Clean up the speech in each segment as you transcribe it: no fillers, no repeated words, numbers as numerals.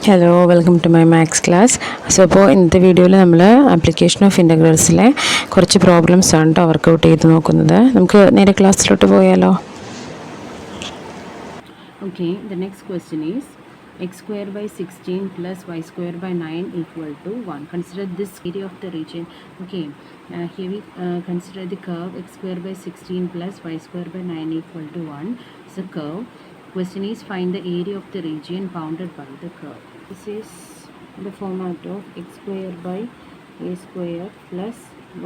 Hello, welcome to my maths class. അപ്പോൾ ഇന്നത്തെ വീഡിയോയിൽ നമ്മൾ ആപ്ലിക്കേഷൻ ഓഫ് ഇൻ്റഗ്രൽസിലെ കുറച്ച് പ്രോബ്ലംസ് ആണ് കേട്ടോ വർക്കൗട്ട് ചെയ്ത് നോക്കുന്നത്. നമുക്ക് നേരെ ക്ലാസ്സിലോട്ട് പോയാലോ? Okay, the next question is x square by 16 plus y square by 9 equal to 1. Consider this area of the region. Okay, here we consider the curve x square by 16 plus y square by 9 equal to 1. It's a curve. Question is find the area of the region bounded by the curve. This is the format of x square by a square plus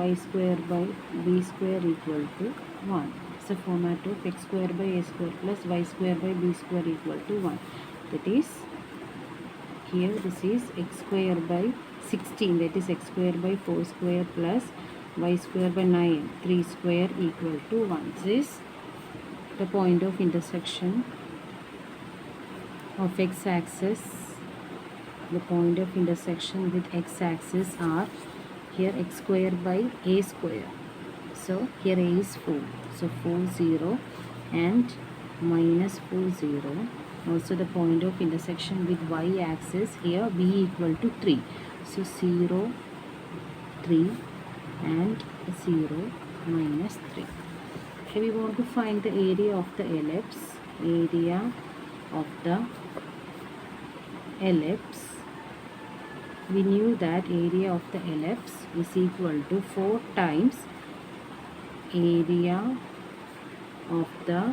y square by b square equal to 1. It's a format of x square by a square plus y square by b square equal to 1. That is, here this is x square by 16, that is x square by 4 square plus y square by 9, 3 square equal to 1. This is the point of intersection of x-axis. The point of intersection with x-axis are here x square by a square. So here a is 4. So 4 0 and minus 4 0. Also the point of intersection with y-axis here b equal to 3. So 0 3 and 0 minus 3. Here we want to find the area of the ellipse. Area of the ellipse. We knew that area of the ellipse is equal to 4 times area of the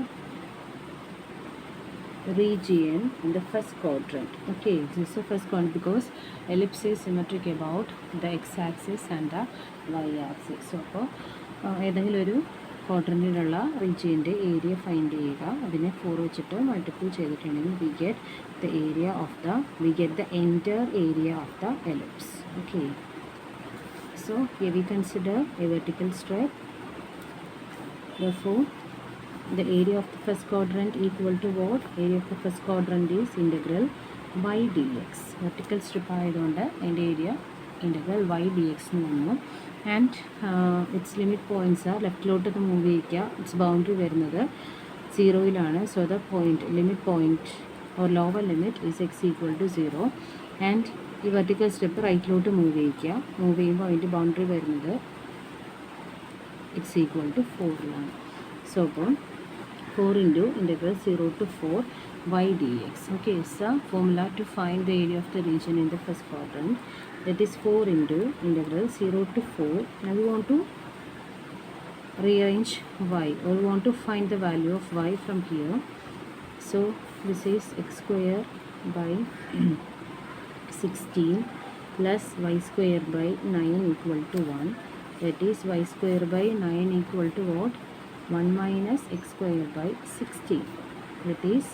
region in the first quadrant. Okay, this is the first quadrant because ellipse is symmetric about the x-axis and the y-axis. So അപ്പോൾ ഏതെങ്കിലും ഒരു ക്വാഡ്രൻറ്റിലുള്ള റീജിയൻ്റെ area find ചെയ്യുക. അതിനെ 4 വെച്ചിട്ട് multiple ചെയ്തിട്ടുണ്ടെങ്കിൽ we get the entire area of the ellipse. Okay, so here we consider a vertical strip. Therefore, the area of the first quadrant equal to what? Area of the first quadrant is integral y dx. Vertical strip ആയതുകൊണ്ട് അതിൻ്റെ area integral y dx എന്ന് വന്നു. And its limit points are ലെഫ്റ്റിലോട്ട് ഇത് move ചെയ്യിക്കുക. It's boundary വരുന്നത് 0-യിലാണ്. So the limit point or lower limit is x equal to 0. And ഈ vertical step റൈറ്റിലോട്ട് move ചെയ്യിക്കുക. മൂവ് ചെയ്യുമ്പോൾ അതിൻ്റെ ബൗണ്ടറി വരുന്നത് x equal to 4-ലാണ്. So അപ്പോൾ 4 into integral 0 to 4 y dx. Okay, so formula to find the area of the region in the first quadrant, that is 4 into integral 0 to 4. Now we want to rearrange y, or we want to find the value of y from here. So this is x square by 16 plus y square by 9 equal to 1. That is y square by 9 equal to what? 1 minus x square by 16. That is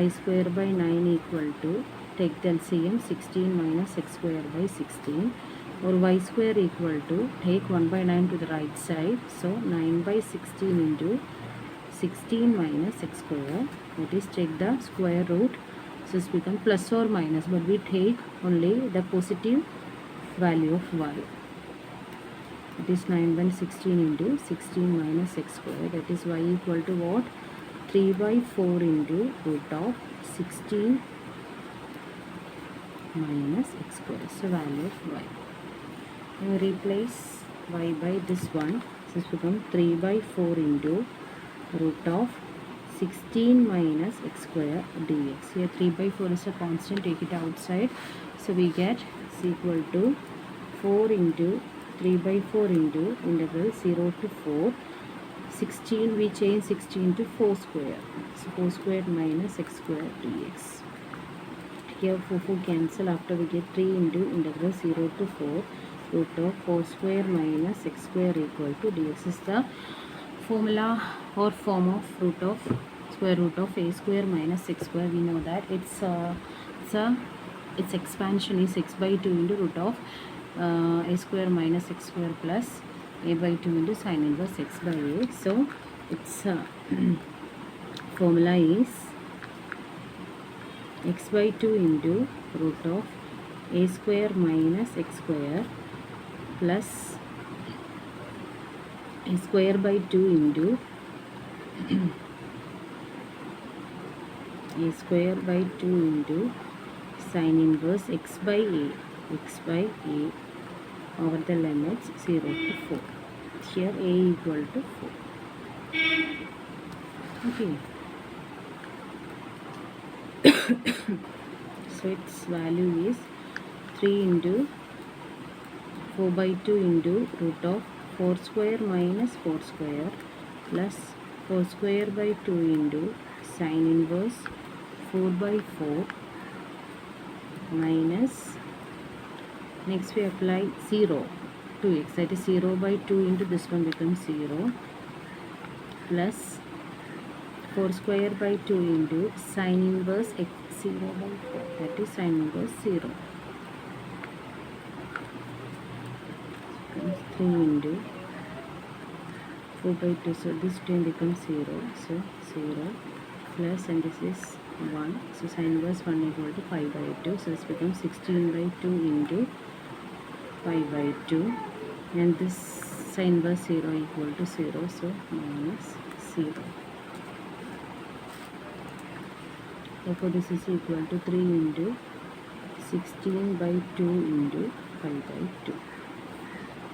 y square by 9 equal to, take the LCM, 16 minus x square by 16, or y square equal to, take 1 by 9 to the right side, so 9 by 16 into 16 minus x square. That is, take the square root, so it's become plus or minus, but we take only the positive value of y. It is 9 by 16 into 16 minus x square. That is y equal to what? 3 by 4 into root of 16 minus x square. So value of y. Now replace y by this one. So it's become 3 by 4 into root of 16 minus x square dx. Here 3 by 4 is a constant. Take it outside. So we get is equal to 4 into 3 by 4 into integral 0 to 4. 16, we change 16 to 4 square. So 4 square minus x square dx. Here 4 cancel. After we get 3 into integral 0 to 4 root of 4 square minus x square equal to dx. Is the formula or form of square root of a square minus x square. We know that its expansion is x by 2 into root of a square minus x square plus a by 2 into sin inverse x by a. So its formula is x by 2 into root of a square minus x square plus a square by 2 into a square by 2 into sin inverse x by a over the limits 0 to 4. Here a equal to 4. Okay. So its value is 3 into 4 by 2 into root of 4 square minus 4 square plus 4 square by 2 into sin inverse 4 by 4 minus, next we apply 0 to x, that is 0 by 2 into this one becomes 0 plus 4 square by 2 into sin inverse x 0 by 4, that is sin inverse 0, becomes 3 into 4 by 2, so this term becomes 0, so 0 plus, and this is 1, so sin inverse 1 equal to 5 by 2, so this becomes 16 by 2 into 5 by 2, and this sin inverse 0 equal to 0, so minus 0. Therefore this is equal to 3 into 16 by 2 into 5 by 2.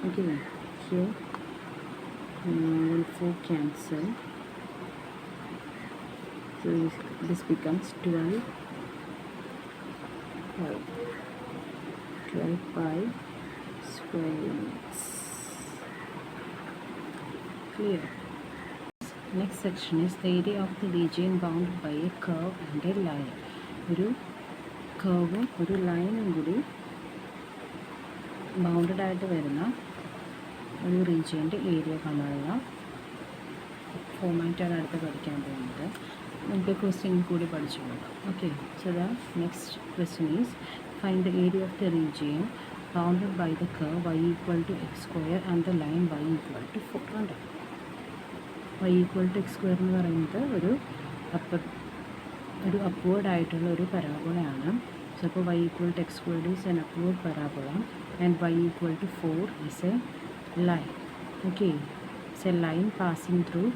Okay, here 4 cancel, so this becomes 12 pi square units. Clear? Next section is the area of the region bounded by a curve and a line. ഒരു കർവും ഒരു ലൈനും കൂടി bounded ആയിട്ട് വരുന്ന ഒരു റീജിയൻ്റെ area കാണാനുള്ള ഫോമാറ്റാണ് അടുത്ത് പഠിക്കാൻ പോകുന്നത്. നമുക്ക് ക്വസ്റ്റ്യൻ കൂടി പഠിച്ചു പോകാം. Okay, so the next question is find the area of the region bounded by the curve y equal to X square and the line y equal to 4 ഉണ്ട്. y equal to X square എന്ന് പറയുന്നത് ഒരു upward ആയിട്ടുള്ള ഒരു പരാബോളയാണ്. So അപ്പോൾ y equal to X squared is an upward parabola and y equal to 4 is a line. Okay, it's a line passing through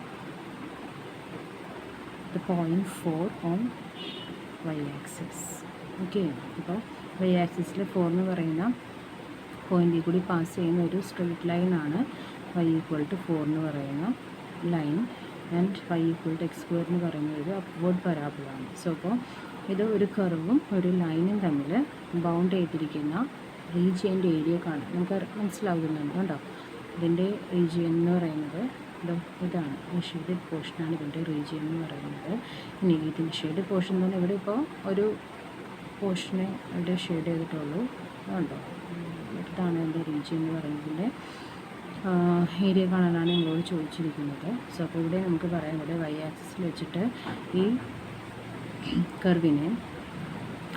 the point 4 on y-axis. Okay, അപ്പോൾ y-axisൽ 4 എന്ന് പറയുന്ന പോയിന്റിൽ കൂടി പാസ് ചെയ്യുന്ന ഒരു സ്ട്രെയിറ്റ് ലൈനാണ് y ഈക്വൽ ടു 4 എന്ന് പറയുന്ന line, and y equal to X square എന്ന് പറയുന്ന ഒരു അപ്വേർഡ് പരാബോളാണ്. സോ അപ്പോൾ ഇത് ഒരു കർവും ഒരു ലൈനും തമ്മിൽ ബൗണ്ട് ചെയ്തിരിക്കുന്ന റീജിയൻ്റെ ഏരിയ കാണാം. നമുക്ക് മനസ്സിലാകുന്നുണ്ട് കേട്ടോ. ഇതിൻ്റെ റീജിയൻ എന്ന് പറയുന്നത് ഇതാണ്, ഈ ഷെയ്ഡഡ് പോർഷനാണ് ഇതിൻ്റെ റീജിയൻ എന്ന് പറയുന്നത്. ഇനി ഇതിൻ്റെ ഷെയ്ഡഡ് പോർഷൻ എന്ന് പറഞ്ഞാൽ ഇവിടെ ഇപ്പോൾ ഒരു പോർഷനെ ഇവിടെ ഷെയ്ഡ് ചെയ്തിട്ടുള്ളൂ ഉണ്ടോ. ഇതാണ് ഇതിൻ്റെ റീജിയൻ എന്ന് പറയുന്നതിൻ്റെ ഏരിയ കാണാനാണ് നിങ്ങളോട് ചോദിച്ചിരിക്കുന്നത്. സോ അപ്പോൾ ഇവിടെ നമുക്ക് പറയാം, ഇവിടെ y ആക്സിസിൽ വെച്ചിട്ട് ഈ കർവിനെ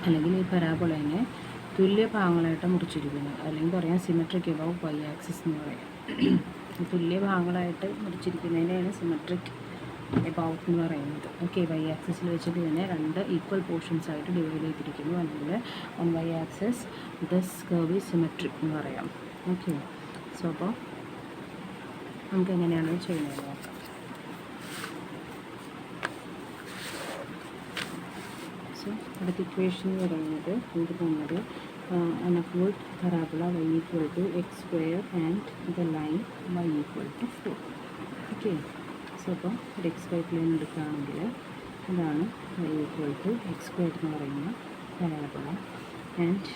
അല്ലെങ്കിൽ ഈ പരാബോളേനെ തുല്യ ഭാഗങ്ങളായിട്ട് മുറിച്ചിരിക്കുന്നു, അല്ലെങ്കിൽ പറയാം സിമെട്രിക് എബവ് y ആക്സിസ് എന്ന് പറയാം. തുല്യ ഭാഗങ്ങളായിട്ട് മുറിച്ചിരിക്കുന്നതിനെയാണ് സിമെട്രിക് എബൌട്ട് എന്ന് പറയുന്നത്. ഓക്കെ, y ആക്സിസിൽ വെച്ചിട്ട് ഇതിനെ 2 ഈക്വൽ പോർഷൻസ് ആയിട്ട് ഡിവൈഡ് ചെയ്തിരിക്കുന്നു, അല്ലെങ്കിൽ on y axis this curve is symmetric എന്ന് പറയാം. ഓക്കെ, സോ അപ്പോൾ നമുക്ക് എങ്ങനെയാണ് ചെയ്യുന്നത് നോക്കാം. സോ അടുത്ത ഇക്വേഷൻ എന്ന് പറയുന്നത് നമുക്ക് പോകുന്നത് an upward parabola y equal to x square and the line y equal to 4. Okay, so അപ്പോൾ ഒരു എക്സ് വൈ പ്ലെയിൻ എടുക്കുകയാണെങ്കിൽ അതാണ് y equal to x square എന്ന് പറയുന്ന പരാബോള, ആൻഡ്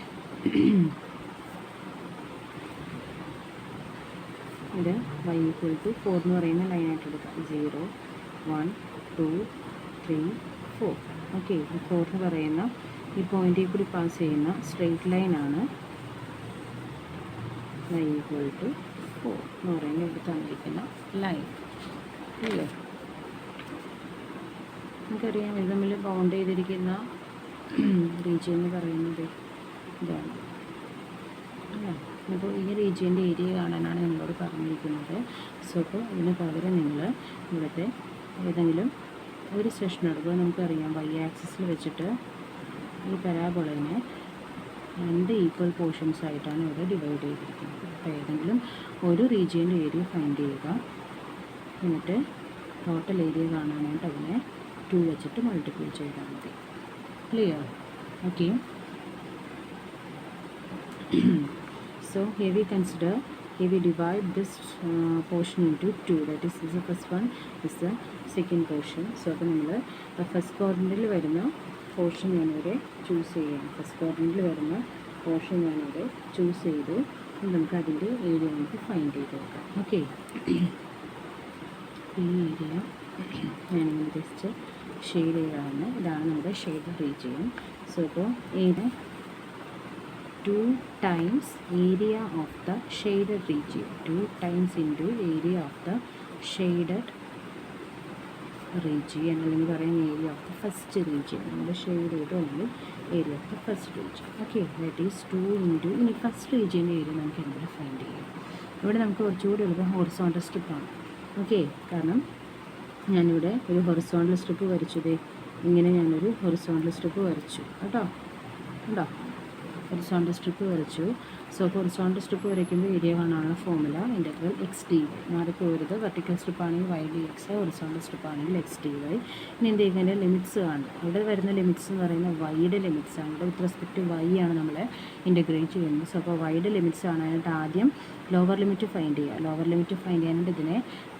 ഇത് y equal to 4 എന്ന് പറയുന്ന ലൈനായിട്ട് എടുക്കാം. 0 1 2 3 4. ഓക്കെ, 4 എന്ന് പറയുന്ന ഈ പോയിന്റിൽ കൂടി പാസ് ചെയ്യുന്ന സ്ട്രെയിറ്റ് ലൈനാണ് y equal to 4 എന്ന് പറയുന്ന ഇവിടെ തന്നിരിക്കുന്ന ലൈൻ. അല്ലേ, നമുക്കറിയാം ഇത് തമ്മിൽ ബൗണ്ട് ചെയ്തിരിക്കുന്ന റീജിയൻ എന്ന് പറയുന്നത് ഇതാണ് അല്ലേ. അപ്പോൾ ഈ റീജിയൻ്റെ ഏരിയ കാണാനാണ് നിങ്ങളോട് പറഞ്ഞിരിക്കുന്നത്. സോ അപ്പോൾ ഇതിന് പകരം നിങ്ങൾ ഇവിടുത്തെ ഏതെങ്കിലും ഒരു സെഷൻ എടുക്കുക. നമുക്കറിയാം y ആക്സിസിൽ വെച്ചിട്ട് ഈ പരാബോളേനെ 2 ഈക്വൽ പോർഷൻസ് ആയിട്ടാണ് ഇവിടെ ഡിവൈഡ് ചെയ്തിരിക്കുന്നത്. അപ്പോൾ ഏതെങ്കിലും ഒരു റീജിയൻ്റെ ഏരിയ ഫൈൻഡ് ചെയ്യുക, എന്നിട്ട് ടോട്ടൽ ഏരിയ കാണാനായിട്ട് അതിനെ 2 വെച്ചിട്ട് മൾട്ടിപ്ലൈ ചെയ്താൽ മതി. Clear? Okay, So here we consider, here we divide this portion into two. That is the first one, is the second portion. So അപ്പോൾ നമ്മൾ ഫസ്റ്റ് ക്വാഡ്രൻറ്റിൽ വരുന്ന പോർഷൻ ഞാനിവിടെ ചൂസ് ചെയ്യാം. ഫസ്റ്റ് ക്വാഡ്രൻറ്റിൽ വരുന്ന പോർഷൻ ഞാനിവിടെ ചൂസ് ചെയ്തു. നമുക്ക് അതിൻ്റെ ഏരിയ നമുക്ക് ഫൈൻഡ് ചെയ്ത് നോക്കാം. ഓക്കെ, ഈ ഏരിയ ഞാനിങ്ങനെ ജസ്റ്റ് ഷെയ്ഡ് ചെയ്യാണ്. ഇതാണ് നമ്മുടെ ഷെയ്ഡ് റീജിയൻ. സോ ഇപ്പോൾ ഏത് 2 times area of the shaded region, 2 times into area of the shaded region, അല്ലെങ്കിൽ പറയാം area of the first region. നമ്മൾ ഷെയ്ഡ് ചെയ്തുകൊണ്ട് area of the first region. Okay, that is 2 into, ഇനി first റീജിയൻ്റെ area നമുക്ക് എങ്ങനെ ഫൈൻഡ് ചെയ്യാം? ഇവിടെ നമുക്ക് കുറച്ചുകൂടി എളുപ്പം ഹൊറിസോണ്ടൽ സ്ട്രിപ്പാണ്. ഓക്കെ, കാരണം ഞാനിവിടെ ഒരു ഹൊറിസോണ്ടൽ സ്ട്രിപ്പ് വരച്ചതേ ഇങ്ങനെ, ഞാനൊരു ഹൊറിസോണ്ടൽ സ്ട്രിപ്പ് വരച്ചു കേട്ടോ. ഉണ്ടോ? ഹൊറിസോണ്ടൽ സ്ട്രിപ്പ് വരച്ചു. സോ ഹൊറിസോണ്ടൽ സ്ട്രിപ്പ് വരയ്ക്കുമ്പോൾ ഏരിയ കാണാനുള്ള formula integral x d y. മാറിപ്പോരുത്. വെർട്ടിക്കൽ സ്ട്രിപ്പ് ആണെങ്കിൽ y d x, horizontal strip ആണെങ്കിൽ എക്സ് ഡി വൈ. ഇനി എന്ത് ചെയ്യുന്നതിൻ്റെ ലിമിറ്റ്സ് കാണും. ഇവിടെ വരുന്ന ലിമിറ്റ്സ് എന്ന് പറയുന്നത് വൈയുടെ ലിമിറ്റ്സ് ആണ്. ഇവിടെ വിത്ത് റെസ്പെക്ട് വൈ ആണ് നമ്മൾ ഇൻ്റഗ്രേറ്റ് ചെയ്യുന്നത്. സോ അപ്പോൾ വൈയുടെ ലിമിറ്റ്സ് കാണാനായിട്ട് ആദ്യം ലോവർ ലിമിറ്റ് ഫൈൻഡ് ചെയ്യുക. ലോവർ ലിമിറ്റ് ഫൈൻഡ് ചെയ്യാനായിട്ട് ഇതിനെ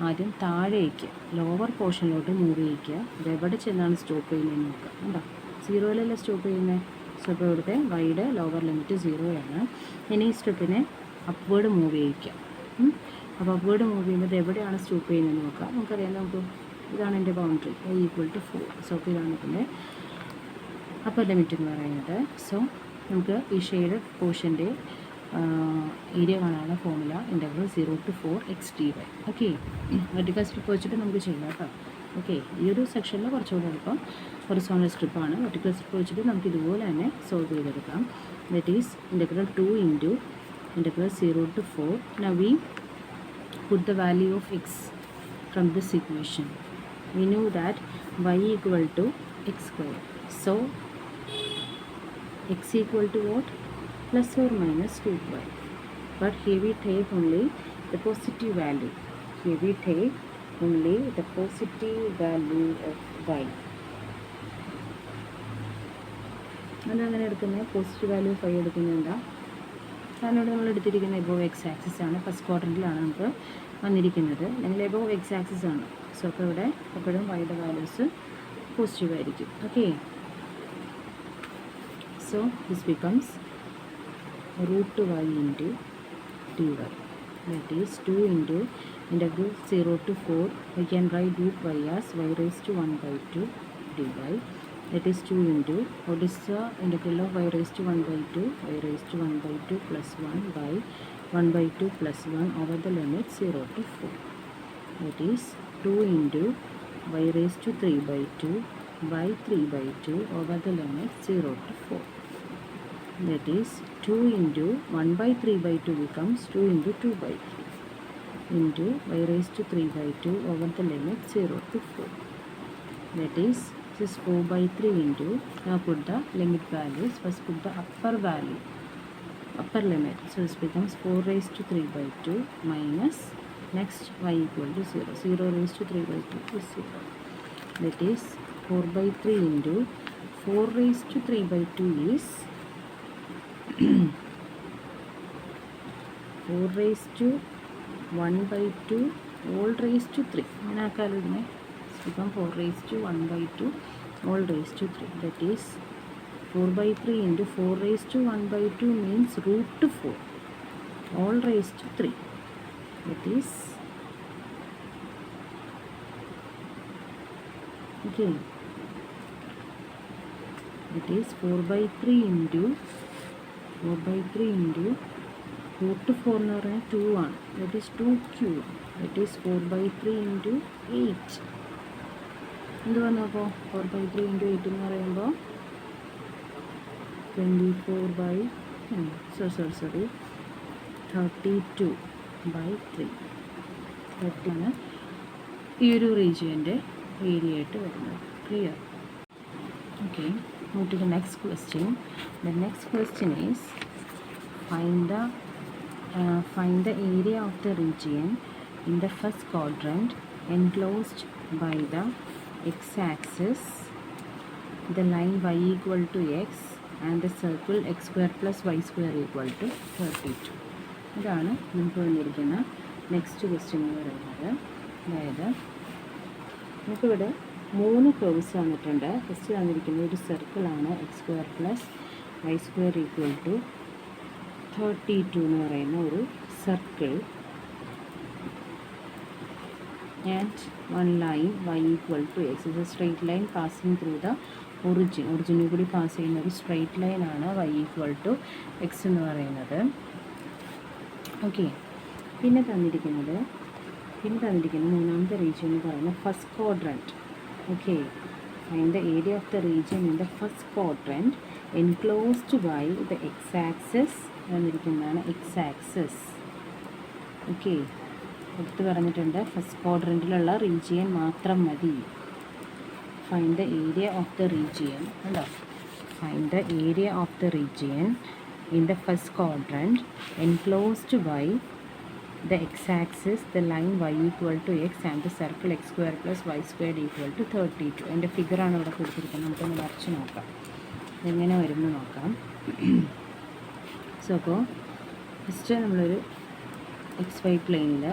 ആദ്യം താഴേക്ക് ലോവർ പോർഷനിലോട്ട് മൂവ് ചെയ്യിക്കുക. ഇത് എവിടെ ചെന്നാണ് സ്റ്റോപ്പ് ചെയ്യുന്നതെന്ന് നോക്കുക. ഉണ്ടോ? സീറോയിലല്ലേ സ്റ്റോപ്പ് ചെയ്യുന്നത്. സോ ഇപ്പോൾ ഇവിടുത്തെ വൈയുടെ ലോവർ ലിമിറ്റ് 0 ആണ്. ഇനി ഈ സ്ട്രിപ്പിനെ അപ്വേർഡ് മൂവ് ചെയ്യിക്കുക. അപ്പോൾ അപ്വേർഡ് മൂവ് ചെയ്യുമ്പോൾ ഇത് എവിടെയാണ് സ്റ്റോപ്പ് ചെയ്യുന്നതെന്ന് നോക്കാം. നമുക്കറിയാം, നമുക്ക് ഇതാണ് എൻ്റെ ബൗണ്ടറി, y = 4. സോ അപ്പോൾ ഇതാണ് ഇതിൻ്റെ അപ്പർ ലിമിറ്റ് എന്ന് പറയുന്നത്. സോ നമുക്ക് ഈ ഷെയ്ഡ് പോർഷൻ്റെ ഏരിയ കാണാനുള്ള formula integral 0 to 4 x dy. Okay, vertical strip വെച്ചിട്ട് നമുക്ക് ചെയ്യാം കേട്ടോ. ഓക്കെ, ഈ ഒരു സെക്ഷനിൽ കുറച്ചുകൂടി എളുപ്പം ഹൊറിസോണ്ടൽ സ്ട്രിപ്പാണ്. വെർട്ടിക്കൽ സ്ട്രിപ്പ് വെച്ചിട്ട് നമുക്ക് ഇതുപോലെ തന്നെ സോൾവ് ചെയ്തെടുക്കാം. That is integral 2 into integral 0 to 4. Now we put the value of x from this equation. We know that y equal to x square. So x equal to what? Plus or minus 2y. But here we take only the positive value. Here we take only the positive value of y. അതങ്ങനെ എടുക്കുന്നത് positive value of y എടുക്കുന്നത് എന്താ? കാരണം ഇവിടെ നമ്മൾ എടുത്തിരിക്കുന്ന above X axis ആണ്. First ക്വാഡ്രൻറ്റിലാണ് നമുക്ക് വന്നിരിക്കുന്നത്, അല്ലെങ്കിൽ എബോവ് എക്സ് ആക്സിസ് ആണ്. സോ അപ്പോൾ ഇവിടെ എപ്പോഴും വൈയുടെ വാല്യൂസ് പോസിറ്റീവ് ആയിരിക്കും. Okay, so this becomes √y into dy. That is 2 into integral 0 to 4. We can write √y as y raised to 1/2 dy. That is 2 into, what is the integral of y raised to 1/2? Y raised to 1/2 plus 1 by 1/2 plus 1 over the limit 0 to 4. That is 2 into y raised to 3/2 by 3/2 over the limit 0 to 4. That is 2 into 1/3/2 becomes 2 into 2/3 into y raised to 3/2 over the limit 0 to 4. That is, this is 4/3 into, now put the limit values. First put the upper value, upper limit. So this becomes 4 raised to 3/2 minus next y equal to 0. 0 raised to 3/2 is 0. That is 4/3 into 4 raised to 3/2 is 4 raised to 1/2 all raised to 3. അങ്ങനെ ആക്കാലോ ഇതിനെ. become 4 raised to 1/2 all raised to 3. That is 4/3 into 4 raised to 1/2 means √4 all raised to 3. That is, okay, that is 4/3 into √4 എന്ന് പറഞ്ഞാൽ 2 ആണ്. That is 2 That is 4/3 into 8. എന്ത് വന്നു അപ്പോൾ 4/3 into 8 എന്ന് പറയുമ്പോൾ 32/3. 30 ആണ് ഈ ഒരു റീജിയൻ്റെ ഏരിയ ആയിട്ട് വരുന്നത്. Clear? Okay, move to the next question. The next question is find the area of the region in the first quadrant enclosed by the x-axis, the line y equal to x and the circle X square plus Y square equal to 32. ഇതാണ് നമുക്ക് വന്നിരിക്കുന്ന next question എന്ന് പറയുന്നത്. അതായത് നമുക്കിവിടെ 3 curves തന്നിട്ടുണ്ട്. First തന്നിരിക്കുന്നത് ഒരു സർക്കിളാണ്, x square plus Y square equal to 32 എന്ന് പറയുന്ന ഒരു circle. And one line y equal to x is a straight line passing through the ഒറിജിനിൽ കൂടി പാസ് ചെയ്യുന്ന ഒരു സ്ട്രെയിറ്റ് ലൈൻ ആണ് y ഈക്വൽ ടു എക്സ് എന്ന് പറയുന്നത്. ഓക്കെ, പിന്നെ തന്നിരിക്കുന്ന മൂന്നാമത്തെ റീജിയൻ എന്ന് പറയുന്നത് first quadrant. Okay, find the area of the region in the first quadrant enclosed by the x axis തന്നിരിക്കുന്നതാണ് എക്സ് ആക്സസ്. ഓക്കെ, എടുത്ത് പറഞ്ഞിട്ടുണ്ട് ഫസ്റ്റ് ക്വാഡ്രൻറ്റിലുള്ള റീജിയൻ മാത്രം മതി. Find the area of the region. ഉണ്ടോ, find the area of the region in the first quadrant enclosed by the X axis the line y equal to X and the circle X square plus Y square equal to 32. എൻ്റെ ഫിഗറാണ് ഇവിടെ കൊടുത്തിരിക്കുന്നത്. നമുക്കൊന്ന് വരച്ച് നോക്കാം ഇതെങ്ങനെ വരുമെന്ന് നോക്കാം. So അപ്പോൾ ഫസ്റ്റ് നമ്മളൊരു എക്സ് വൈ പ്ലെയിനിൽ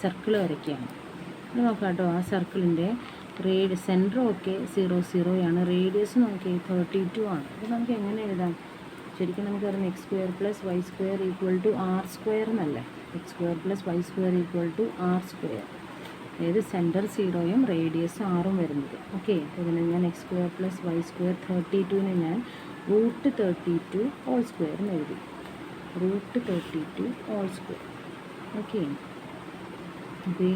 സർക്കിൾ വരയ്ക്കുകയാണ്. ഇത് നോക്കാം കേട്ടോ. ആ സർക്കിളിൻ്റെ സെൻറ്റർ ഒക്കെ 0 0 ആണ്, റേഡിയസ് നോക്കി 32 ആണ്. അപ്പോൾ നമുക്ക് എങ്ങനെ എഴുതാം? ശരിക്കും നമുക്കറിയാം x square plus Y square equal to r square എന്നല്ലേ. X square plus Y square equal to r square, അതായത് സെൻറ്റർ 0യും റേഡിയസ് 6ഉം വരുന്നത്. ഓക്കെ, ഇതിനെ ഞാൻ x square plus Y square 32നെ ഞാൻ √32 ഹോൾ സ്ക്വയർ എന്ന് എഴുതി. √32 ഹോൾ സ്ക്വയർ. ഓക്കെ, അപ്പോൾ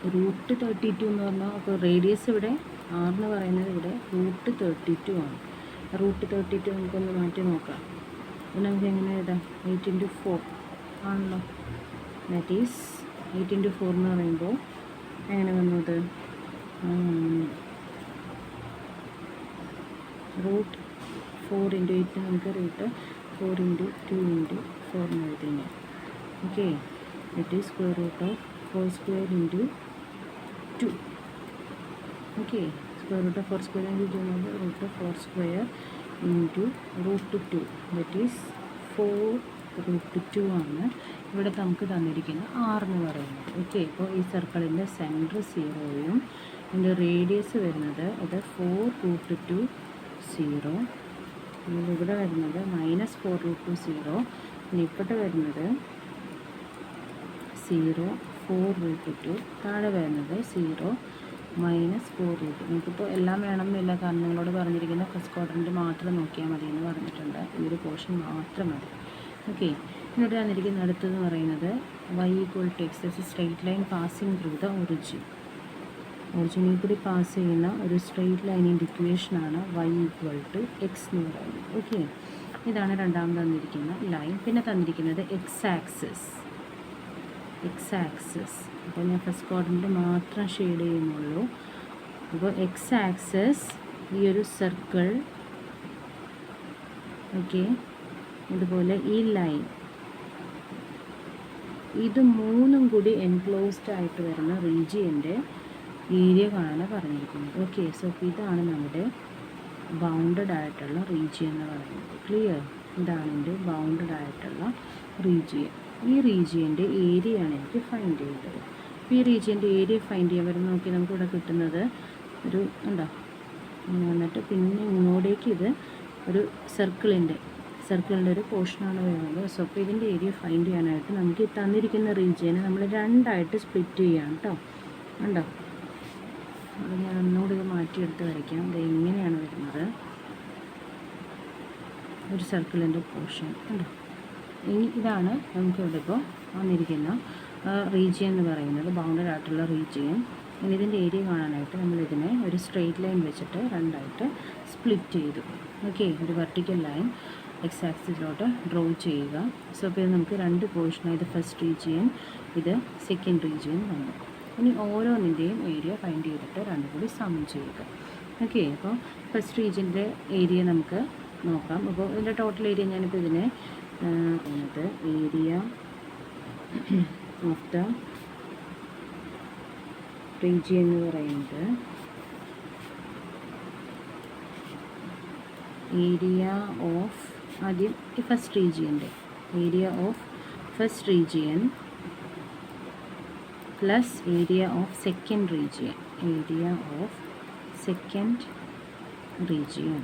√32 എന്ന് പറഞ്ഞാൽ അപ്പോൾ റേഡിയസ് ഇവിടെ ആർ എന്ന് പറയുന്നത് ഇവിടെ √32 ആണ്. √32 നമുക്കൊന്ന് മാറ്റി നോക്കാം. അപ്പോൾ നമുക്ക് എങ്ങനെ എഴുതാം? 8 × 4 ആണല്ലോ. ദാറ്റ് ഈസ് 8 × 4 എന്ന് പറയുമ്പോൾ എങ്ങനെ വന്നത്? √4 × 8 നമുക്ക് √4 × 2 × 4 എന്ന് എഴുതുന്നത്. Okay, it is square root of 4 square × 2. Okay, square root of 4 square × 2 എന്നത് √4 സ്ക്വയർ × √2, ദറ്റ് ഈസ് 4√2 ആണ് ഇവിടെ നമുക്ക് തന്നിരിക്കുന്ന ആർ എന്ന് പറയുന്നത്. ഓക്കെ, അപ്പോൾ ഈ സർക്കിളിൻ്റെ സെൻറ്റർ 0യും ഇതിൻ്റെ റേഡിയസ് വരുന്നത് ഇത് 4√2 0, ഇവിടെ വരുന്നത് -4√2 0, പിന്നെ ഇപ്പോഴത്തെ വരുന്നത് 0 4√2, താഴെ വരുന്നത് 0 -4√2. നമുക്കിപ്പോൾ എല്ലാം വേണമെന്നില്ല, കാരണം നിങ്ങളോട് പറഞ്ഞിരിക്കുന്ന ഫസ്റ്റ് ക്വാഡ്രൻറ്റ് മാത്രം നോക്കിയാൽ മതി എന്ന് പറഞ്ഞിട്ടുണ്ട്. ഈ ഒരു പോർഷൻ മാത്രം മതി. ഓക്കെ, എന്നിട്ട് തന്നിരിക്കുന്ന അടുത്തതെന്ന് പറയുന്നത് y equal to X is straight line passing through the ഒറിജിനിൽ കൂടി പാസ് ചെയ്യുന്ന ഒരു സ്ട്രെയിറ്റ് ലൈനിൻ്റെ ഇക്വേഷനാണ് y ഈക്വൽ ടു എക്സ് എന്ന് പറയുന്നത്. ഓക്കെ, ഇതാണ് രണ്ടാമത് തന്നിരിക്കുന്ന ലൈൻ. പിന്നെ തന്നിരിക്കുന്നത് എക്സ് ആക്സിസ്. അപ്പോൾ ഞാൻ ഫസ്റ്റ് ക്വാഡ്രൻറ്റ് മാത്രം ഷെയ്ഡ് ചെയ്യുന്നുള്ളൂ. അപ്പോൾ എക്സ് ആക്സിസ് ഈ ഒരു സർക്കിൾ, ഓക്കെ, ഇതുപോലെ ഈ ലൈൻ, ഇത് മൂന്നും കൂടി എൻക്ലോസ്ഡ് ആയിട്ട് വരുന്ന റീജിയൻ്റെ ഏരിയ കാണാനാണ് പറഞ്ഞിരിക്കുന്നത്. ഓക്കെ, സോ ഇതാണ് നമ്മുടെ ബൗണ്ടഡ് ആയിട്ടുള്ള റീജിയൻ എന്ന് പറയുന്നത്. ക്ലിയർ? ഇതാണ് എൻ്റെ ബൗണ്ടഡ് ആയിട്ടുള്ള റീജിയൻ. ഈ റീജിയൻ്റെ ഏരിയയാണ് എനിക്ക് ഫൈൻഡ് ചെയ്യേണ്ടത്. അപ്പോൾ ഈ റീജിയൻ്റെ ഏരിയ ഫൈൻഡ് ചെയ്യാൻ വരുന്ന നോക്കി നമുക്കിവിടെ കിട്ടുന്നത് ഒരു എന്താ വന്നിട്ട് പിന്നെ ഇങ്ങോട്ടേക്ക് ഇത് ഒരു സർക്കിളിൻ്റെ ഒരു പോർഷനാണ് വരുന്നത്. സോ അപ്പോൾ ഇതിൻ്റെ ഏരിയ ഫൈൻഡ് ചെയ്യാനായിട്ട് നമുക്ക് ഈ തന്നിരിക്കുന്ന റീജിയനെ നമ്മൾ രണ്ടായിട്ട് സ്പ്ലിറ്റ് ചെയ്യാം കേട്ടോ. ഉണ്ടോ? അത് ഞാൻ ഒന്നുകൂടി ഇത് മാറ്റിയെടുത്ത് വരയ്ക്കാം. ഇത് ഇങ്ങനെയാണ് വരുന്നത്, ഒരു സർക്കിളിൻ്റെ പോർഷൻ. ഉണ്ടോ? ഇതാണ് നമുക്കിവിടെ ഇപ്പോൾ വന്നിരിക്കുന്ന റീജിയൻ എന്ന് പറയുന്നത്, ബൗണ്ടഡ് ആയിട്ടുള്ള റീജിയൻ. ഇനി ഇതിൻ്റെ ഏരിയ കാണാനായിട്ട് നമ്മളിതിനെ ഒരു സ്ട്രെയിറ്റ് ലൈൻ വെച്ചിട്ട് രണ്ടായിട്ട് സ്പ്ലിറ്റ് ചെയ്തു. ഓക്കെ, ഒരു വെർട്ടിക്കൽ ലൈൻ എക്സ് ആക്സിസിലോട്ട് ഡ്രോ ചെയ്യുക. സോ അപ്പോൾ ഇത് നമുക്ക് രണ്ട് പോർഷനാണ്. ഇത് ഫസ്റ്റ് റീജിയൻ, ഇത് സെക്കൻഡ് റീജിയൻ വന്നു. ഇനി ഓരോന്നിൻ്റെയും ഏരിയ ഫൈൻഡ് ചെയ്തിട്ട് രണ്ടും കൂടി സം ചെയ്യുക. ഓക്കെ, അപ്പോൾ ഫസ്റ്റ് റീജിയൻ്റെ ഏരിയ നമുക്ക് നോക്കാം. അപ്പോൾ ഇതിൻ്റെ ടോട്ടൽ ഏരിയ ഞാനിപ്പോൾ ഇതിനെ ഏരിയ ഓഫ് ദ റീജിയൻ എന്ന് പറയുന്നത് ഏരിയ ഓഫ് ആദ്യം ഈ ഫസ്റ്റ് റീജിയൻ്റെ area of first region plus area of second region, area of second region.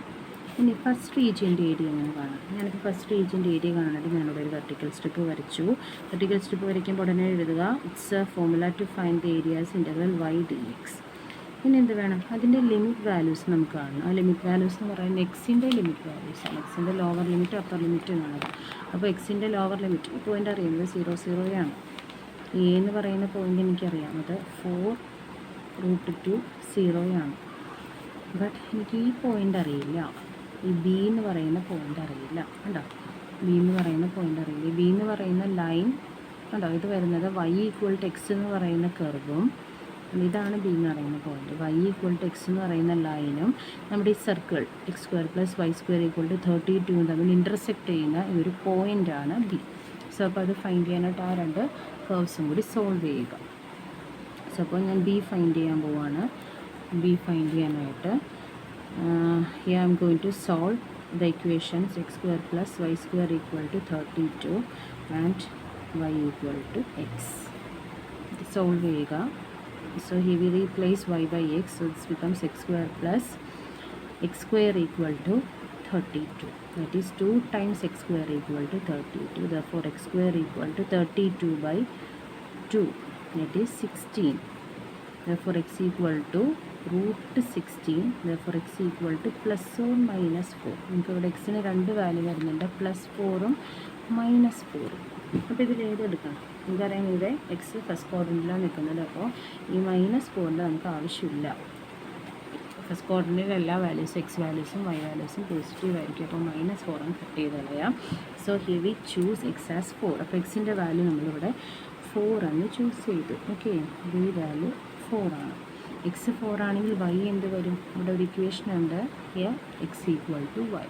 ഇനി ഫസ്റ്റ് റീജിയൻ്റെ ഏരിയ എങ്ങനെ കാണാം? ഞാനിപ്പോൾ ഫസ്റ്റ് റീജിയൻ്റെ ഏരിയ കാണാനായിട്ട് ഞാനിവിടെ ഒരു വെർട്ടിക്കൽ സ്ട്രിപ്പ് വരച്ചു. വെർട്ടിക്കൽ സ്ട്രിപ്പ് വരയ്ക്കുമ്പോൾ ഉടനെ എഴുതുക it's a formula to find the areas integral y d x. ഇനി എന്ത് വേണം? അതിൻ്റെ ലിമിറ്റ് വാല്യൂസ് നമുക്ക് കാണണം. ആ ലിമിറ്റ് വാല്യൂസ് എന്ന് പറയുന്നത് എക്സിൻ്റെ ലിമിറ്റ് വാല്യൂസാണ്. എക്സിൻ്റെ ലോവർ ലിമിറ്റ് അപ്പർ ലിമിറ്റ് എന്നാണ്. അപ്പോൾ എക്സിൻ്റെ ലോവർ ലിമിറ്റ് ഈ പോയിൻ്റ് അറിയുന്നത് 0, 0 ആണ്. എ എന്ന് പറയുന്ന പോയിൻ്റ് എനിക്കറിയാം, അത് 4√2 0 ആണ്. ബട്ട് എനിക്ക് ഈ പോയിൻ്റ് അറിയില്ല, ഈ ബി എന്ന് പറയുന്ന പോയിൻ്റ് അറിയില്ല. കണ്ടോ, ബി എന്ന് പറയുന്ന പോയിൻ്റ് അറിയില്ല. ബി എന്ന് പറയുന്ന ലൈൻ കണ്ടോ, ഇത് വരുന്നത് y = x എന്ന് പറയുന്ന കർവും, ഇതാണ് ബി എന്ന് പറയുന്ന പോയിന്റ്. y = x എന്ന് പറയുന്ന ലൈനും നമ്മുടെ ഈ സർക്കിൾ x² + y² = 32 തമ്മിൽ ഇൻ്റർസെക്റ്റ് ചെയ്യുന്ന ഒരു പോയിൻ്റാണ് ബി. സോ അപ്പോൾ അത് ഫൈൻഡ് ചെയ്യാനായിട്ട് ആ രണ്ട് കർവ്സും കൂടി സോൾവ് ചെയ്യുക. സോ അപ്പോൾ ഞാൻ ബി ഫൈൻഡ് ചെയ്യാൻ പോവാണ്. ബി ഫൈൻഡ് ചെയ്യാനായിട്ട് here I am going to solve the equations x² + y² = 32 and y = x. Solve ചെയ്യുക. So here we replace y by x, so this becomes x² plus x² = 32. That is 2 times x² = 32. Therefore x² = 32 by 2. That is 16. Therefore x = √16. Therefore x = plus or minus 4. നമുക്ക് ഇവിടെ എക്സിന് രണ്ട് value വരുന്നുണ്ട്, +4ഉം -4ഉം. അപ്പോൾ ഇതിൽ ഏതെടുക്കണം? നമുക്കറിയാം ഇവിടെ എക്സ് ഫസ്റ്റ് ക്വാഡ്രൻറ്റിലാണ് നിൽക്കുന്നത്. അപ്പോൾ ഈ -4 നമുക്ക് ആവശ്യമില്ല. ഫസ്റ്റ് ക്വാഡ്രൻറ്റിൽ എല്ലാ വാല്യൂസും എക്സ് വാല്യൂസും വൈ വാല്യൂസും പോസിറ്റീവ് ആയിരിക്കും. അപ്പോൾ -4 കട്ട് ചെയ്ത് കളയാം. So here we choose X as 4. അപ്പോൾ എക്സിൻ്റെ വാല്യൂ നമ്മളിവിടെ 4 എന്ന് ചൂസ് ചെയ്തു. ഓക്കെ, ബി വാല്യൂ 4 ആണ്. എക്സ് 4 ആണെങ്കിൽ വൈ എന്ത് വരും? ഇവിടെ ഒരു ഇക്വേഷൻ ഉണ്ട്, ഹിയർ x = y.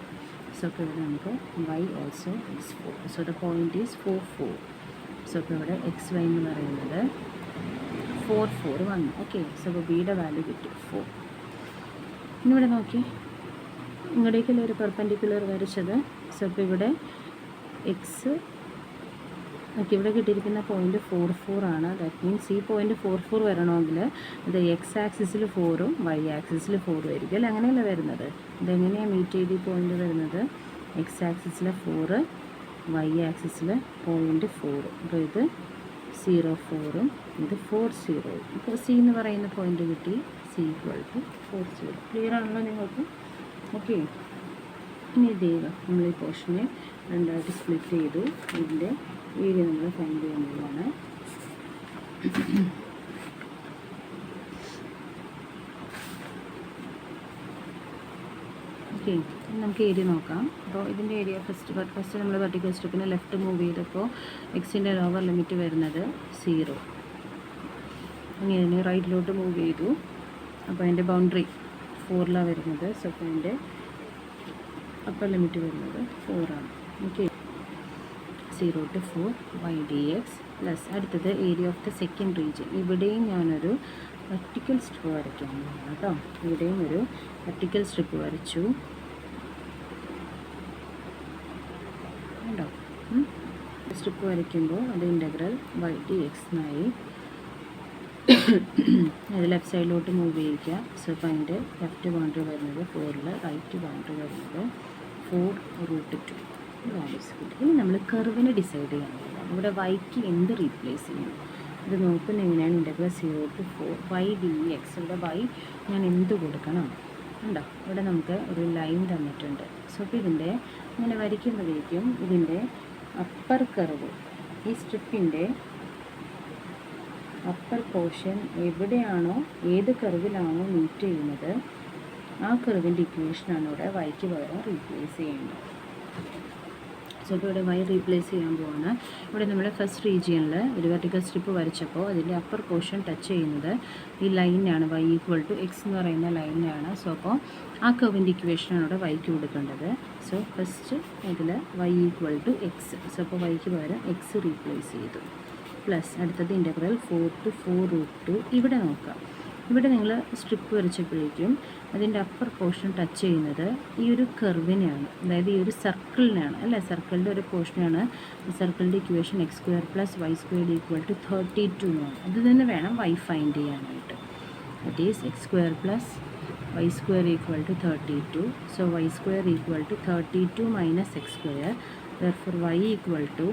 സോ അപ്പോൾ ഇവിടെ നമുക്ക് y also is 4. So the point is 4, 4. So അപ്പോൾ ഇവിടെ xy എന്ന് പറയുന്നത് 4, 4 വന്നു. ഓക്കെ, സോ അപ്പോൾ ബിയുടെ വാല്യൂ കിട്ടി 4. ഇനി ഇവിടെ നോക്കി, ഇങ്ങോട്ടേക്കല്ലേ ഒരു പെർപെൻഡിക്കുലർ വരച്ചത്. സോ അപ്പോൾ ഇവിടെ എക്സ് ഓക്കെ, ഇവിടെ കിട്ടിയിരിക്കുന്ന പോയിൻറ്റ് 4, 4 ആണ്. ദാറ്റ് മീൻസ് ഈ പോയിൻറ്റ് 4, 4 വരണമെങ്കിൽ ഇത് എക്സ് ആക്സിസിൽ 4ഉം വൈ ആക്സിസിൽ 4ഉം ആയിരിക്കും അല്ലേ? അങ്ങനെയല്ല വരുന്നത്. ഇതെങ്ങനെയാണ് മീറ്റ് ചെയ്ത് ഈ പോയിൻ്റ് വരുന്നത്? എക്സ് ആക്സിസിൽ 4, വൈ ആക്സിസിൽ പോയിൻറ്റ് 4. അപ്പോൾ ഇത് 0, 4ഉം ഇത് 4, 0ഉം. ഇപ്പോൾ സി എന്ന് പറയുന്ന പോയിൻ്റ് കിട്ടി, c = 4, 0. ക്ലിയർ ആണല്ലോ നിങ്ങൾക്ക്? ഓക്കെ, ഇനി ഇത് ചെയ്യുക. നമ്മൾ ഈ പോർഷനെ രണ്ടായിട്ട് സ്പ്ലിറ്റ് ചെയ്തു. ഇതിൻ്റെ ഏരിയ നമ്മൾ ഫൈൻഡ് ചെയ്യുന്നതാണ്. ഓക്കെ, നമുക്ക് ഏരിയ നോക്കാം. അപ്പോൾ ഇതിൻ്റെ ഏരിയ ഫസ്റ്റ് നമ്മൾ വെർട്ടിക്കൽ സ്ട്രിപ്പിനെ ലെഫ്റ്റ് മൂവ് ചെയ്തപ്പോൾ എക്സിൻ്റെ ലോവർ ലിമിറ്റ് വരുന്നത് 0. ഇങ്ങനെ റൈറ്റിലോട്ട് മൂവ് ചെയ്തു. അപ്പോൾ അതിൻ്റെ ബൗണ്ടറി 4ലാണ് വരുന്നത്. സോ അപ്പോൾ അതിൻ്റെ അപ്പർ ലിമിറ്റ് വരുന്നത് 4 ആണ്. Okay, 0 to 4 y dx plus അടുത്തത് area of the second region. ഇവിടെയും ഞാനൊരു വെർട്ടിക്കൽ സ്ട്രിപ്പ് വരയ്ക്കാൻ പോകുന്നു കേട്ടോ. ഇവിടെയും ഒരു വെർട്ടിക്കൽ സ്ട്രിപ്പ് വരച്ചു. ഉണ്ടോ? സ്ട്രിപ്പ് വരയ്ക്കുമ്പോൾ അത് ഇൻ്റഗ്രൽ y dx എന്നായി. അത് ലെഫ്റ്റ് സൈഡിലോട്ട് മൂവ് ചെയ്യിക്കുക. സോ അപ്പോൾ അതിൻ്റെ ലെഫ്റ്റ് ബൗണ്ടറി വരുന്നത് 4ൽ, റൈറ്റ് ബൗണ്ടറി വരുന്നത് 4√2 വാല്യൂസ് കിട്ടും. ഇനി നമ്മൾ കർവിനെ ഡിസൈഡ് ചെയ്യാൻ പോകുന്നത്. ഇവിടെ വൈക്ക് എന്ത് റീപ്ലേസ് ചെയ്യണം? ഇത് നോക്കുന്ന എങ്ങനെയാണ്? Integral 0 to 4 y dx. ഇവിടെ y ഞാൻ എന്ത് കൊടുക്കണം? ഉണ്ടോ? ഇവിടെ നമുക്ക് ഒരു ലൈൻ തന്നിട്ടുണ്ട്. സോ അപ്പോൾ ഇതിൻ്റെ ഇങ്ങനെ വരയ്ക്കുമ്പോഴേക്കും ഇതിൻ്റെ അപ്പർ കർവ്, ഈ സ്ട്രിപ്പിൻ്റെ അപ്പർ പോർഷൻ എവിടെയാണോ, ഏത് കർവിലാണോ മീറ്റ് ചെയ്യുന്നത്, ആ കർവിൻ്റെ ഇക്വേഷനാണ് ഇവിടെ വൈക്ക് പകരം റീപ്ലേസ് ചെയ്യേണ്ടത്. സോ ഇപ്പോൾ ഇവിടെ വൈ റീപ്ലേസ് ചെയ്യാൻ പോവാണ്. ഇവിടെ നമ്മൾ ഫസ്റ്റ് റീജിയനിൽ ഒരു വെർട്ടിക്കൽ സ്ട്രിപ്പ് വരച്ചപ്പോൾ അതിൻ്റെ അപ്പർ പോർഷൻ ടച്ച് ചെയ്യുന്നത് ഈ ലൈനാണ്, y = x എന്ന് പറയുന്ന ലൈനാണ്. സോ അപ്പോൾ ആ കർവിൻ്റെ ഇക്വേഷനാണ് ഇവിടെ വൈക്ക് കൊടുക്കേണ്ടത്. സോ ഫസ്റ്റ് ഇതിൽ y = x. സോ അപ്പോൾ വൈക്ക് പകരം x റീപ്ലേസ് ചെയ്തു. പ്ലസ് അടുത്തത് ഇൻ്റഗ്രൽ 4 to 4√2. ഇവിടെ നോക്കാം, ഇവിടെ നിങ്ങൾ സ്ട്രിപ്പ് വരച്ചപ്പോഴേക്കും അതിൻ്റെ അപ്പർ പോർഷൻ ടച്ച് ചെയ്യുന്നത് ഈ ഒരു കർവിനെയാണ്, അതായത് ഈ ഒരു സർക്കിളിനാണ് അല്ലേ, സർക്കിളിൻ്റെ ഒരു പോർഷനാണ്. സർക്കിളിൻ്റെ equation x square plus Y square equal to 32 ആണ്. അത് തന്നെ വേണം വൈ ഫൈൻഡ് ചെയ്യാനായിട്ട്. That is x square plus y square equal to 32. So y square equal to 32 minus x square. Therefore y equal to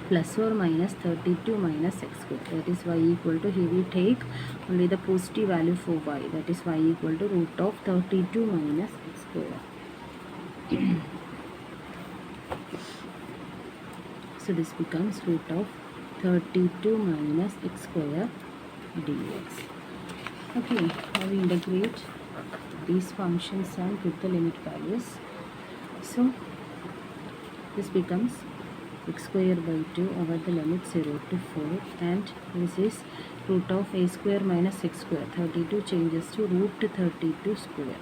plus or minus 32 minus x square. That is y equal to, here we take only the positive value for y. That is y equal to root of 32 minus x square. So this becomes root of 32 minus x square dx. Okay, now we integrate these functions and put the limit values. So this becomes x square by 2 over the limit 0 to 4, and this is root of a square minus x square. 32 changes to root 32 square.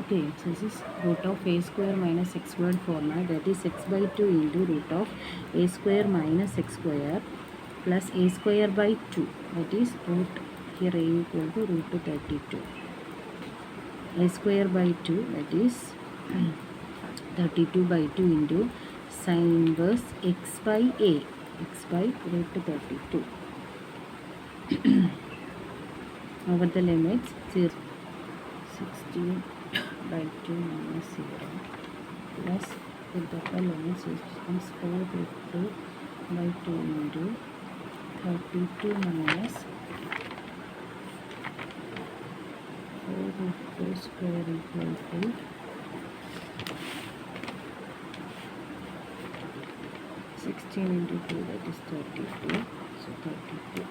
Okay, so this is root of a square minus x square format, that is x by 2 into root of a square minus x square plus a square by 2, that is root, here a equal to root 32. A square by 2, that is 32 by 2 into sin inverse x by a, x by root 32 over the limits 16 by 2 minus 0 plus with the upper limits it becomes 4 root 2 by 2 into 32 minus 4 root 2 square equal to 16 into 2, that is 32. So 32.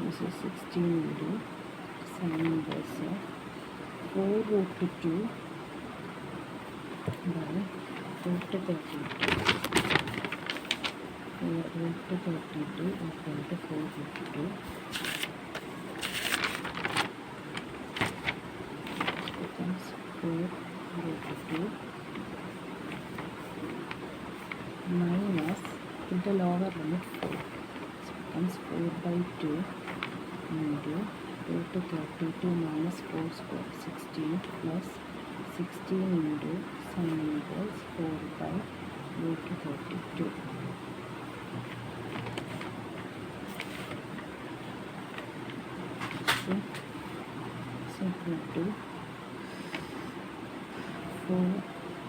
This is 16 into sin inverse of 4 root 2 by root 32. 4 root 32 equal to 4 root 2. Becomes 4 root 2 minus, with the lower limit 4, so becomes 4 by 2 into root 32 minus 4 square, 16 plus 16 into sin inverse 4 by root 32. So equal to 4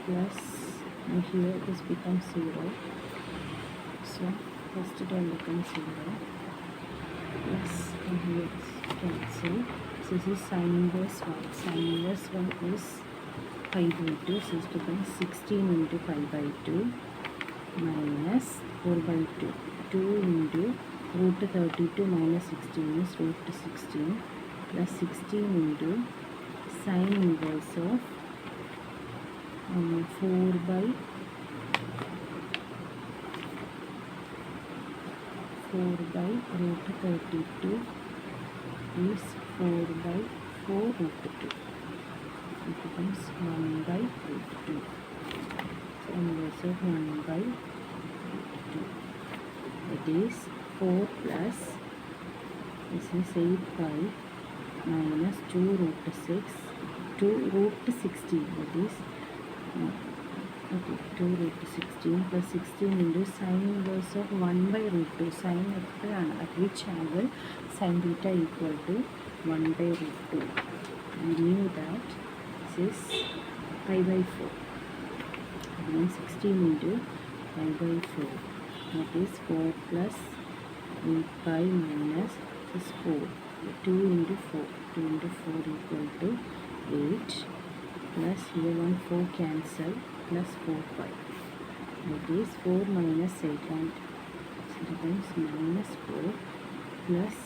plus, and here this becomes 0. So first term becomes 0 plus, and here it's cancel. So this is sin inverse 1. Sin inverse 1 is 5 by 2. So this becomes 16 into 5 by 2 minus 4 by 2. 2 into root 32 minus 16 is root 16 plus 16 into sin inverse of 4 by root 32 is 4 by 4 root 2. It becomes 1 by root 2. So inverse of 1 by root 2. It is 4 plus, this is 8 by minus 2 root 6, 2 root 16, that is okay, 2 root 16 plus 16 into sin inverse of 1 by root 2. Sin at which angle sin theta equal to 1 by root 2. We knew that this is pi by 4. And then 16 into pi by 4. That is 4 plus 8 pi minus this is 4. 2 into 4. 2 into 4 equal to 8. Plus here 1 4 cancel, plus 4 pi. That is 4 minus 8, and so it becomes minus 4 plus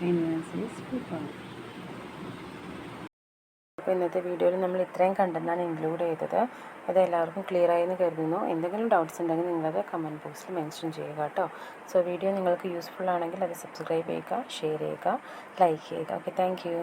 and answer is 4 power. അപ്പോൾ ഇന്നത്തെ വീഡിയോയിൽ നമ്മൾ ഇത്രയും കണ്ടന്റാണ് include ചെയ്തത്. അത് എല്ലാവർക്കും clear ആയെന്ന് കരുതുന്നു. എന്തെങ്കിലും ഡൗട്ട്സ് ഉണ്ടെങ്കിൽ നിങ്ങളത് കമൻറ്റ് ബോക്സിൽ മെൻഷൻ ചെയ്യുക കേട്ടോ. സോ വീഡിയോ നിങ്ങൾക്ക് യൂസ്ഫുൾ ആണെങ്കിൽ അത് സബ്സ്ക്രൈബ് ചെയ്യുക, ഷെയർ ചെയ്യുക, ലൈക്ക് ചെയ്യുക. Okay, thank you.